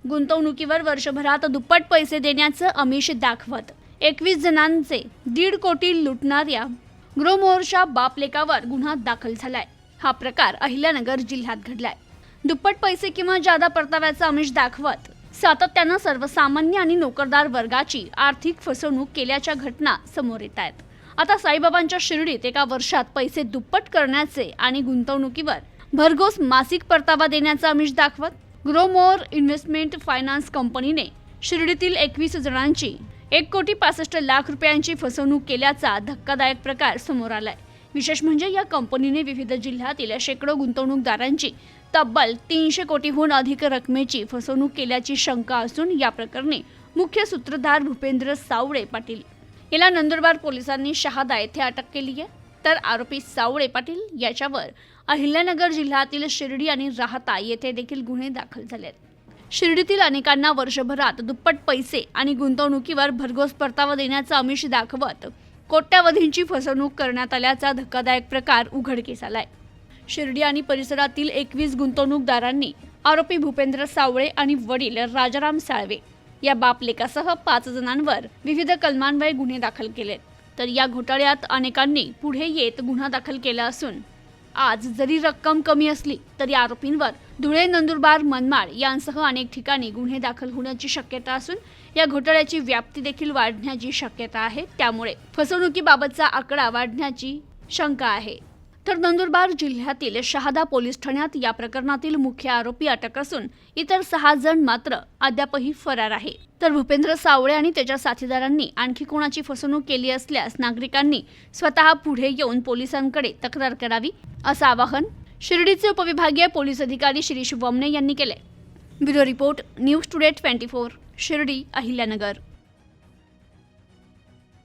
गुंतवणुकीवर वर्षभरात दुप्पट पैसे देण्याचं आमिष दाखवत 21 जणांचे 1.5 कोटी लुटणाऱ्या गृहमोहरच्या बापलेकावर गुन्हा दाखल झालाय। हा प्रकार अहिल्यानगर जिल्ह्यात घडलाय। दुप्पट पैसे किंवा जादा परताव्याचं आमिष दाखवत सातत्यानं सर्वसामान्य आणि नोकरदार वर्गाची आर्थिक फसवणूक केल्याच्या घटना समोर येत आहेत। आता साईबाबांच्या शिर्डीत एका वर्षात पैसे दुप्पट करण्याचे आणि गुंतवणुकीवर भरघोस मासिक परतावा देण्याचा आमिष दाखवत गृहमोहर इन्व्हेस्टमेंट फायनान्स कंपनीने शिर्डीतील 21 जणांची 1,65,00,000 रुपयांची फसवणूक केल्याचा धक्कादायक प्रकार समोर आलाय। विशेष म्हणजे या कंपनीने विविध जिल्ह्यातील शेकडो गुंतवणूकदारांची तब्बल 300 कोटीहून अधिक रकमेची फसवणूक केल्याची शंका असून या प्रकरणी मुख्य सूत्रधार भूपेंद्र सावळे पाटील याला नंदुरबार पोलिसांनी शहादा येथे अटक केली आहे। तर आरोपी सावळे पाटील याच्यावर अहिल्यानगर जिल्ह्यातील शिर्डी आणि राहता येथे देखील गुन्हे दाखल झाले आहेत। शिर्डीतील अनेकांना वर्षभरात दुप्पट पैसे आणि गुंतवणुकीवर भरघोस परतावा देण्याचा आमिष दाखवत कोट्यावधींची फसवणूक करण्यात आल्याचा धक्कादायक प्रकार उघडकीस आलाय। शिर्डी आणि परिसरातील 21 गुंतवणूकदारांनी आरोपी भूपेंद्र सावळे आणि वडील राजाराम साळवे या बापलेकासह 5 जणांवर विविध कलमान्वये गुन्हे दाखल केलेत। तर या घोटाळ्यात अनेकांनी पुढे येत गुन्हा दाखल केला असून आज जरी रक्कम कमी असली तरी आरोपींवर धुळे, नंदुरबार, मनमाड यांसह अनेक ठिकाणी गुन्हे दाखल होण्याची शक्यता असून या घोटाळ्याची व्याप्ती देखील वाढण्याची शक्यता आहे। त्यामुळे फसवणुकीबाबतचा आकडा वाढण्याची शंका आहे। तर नंदुरबार जिल्ह्यातील शहादा पोलीस ठाण्यात या प्रकरणातील मुख्य आरोपी अटक असून इतर 6 जण मात्र अद्यापही फरार आहे। तर भूपेंद्र सावळे आणि त्याच्या साथीदारांनी आणखी कोणाची फसवणूक केली असल्यास नागरिकांनी स्वतः पुढे येऊन पोलिसांकडे तक्रार करावी असं आवाहन शिर्डीचे उपविभागीय पोलीस अधिकारी शिरीष वमने यांनी केले। Bureau report, news today 24, Shirdi, Ahilyanagar.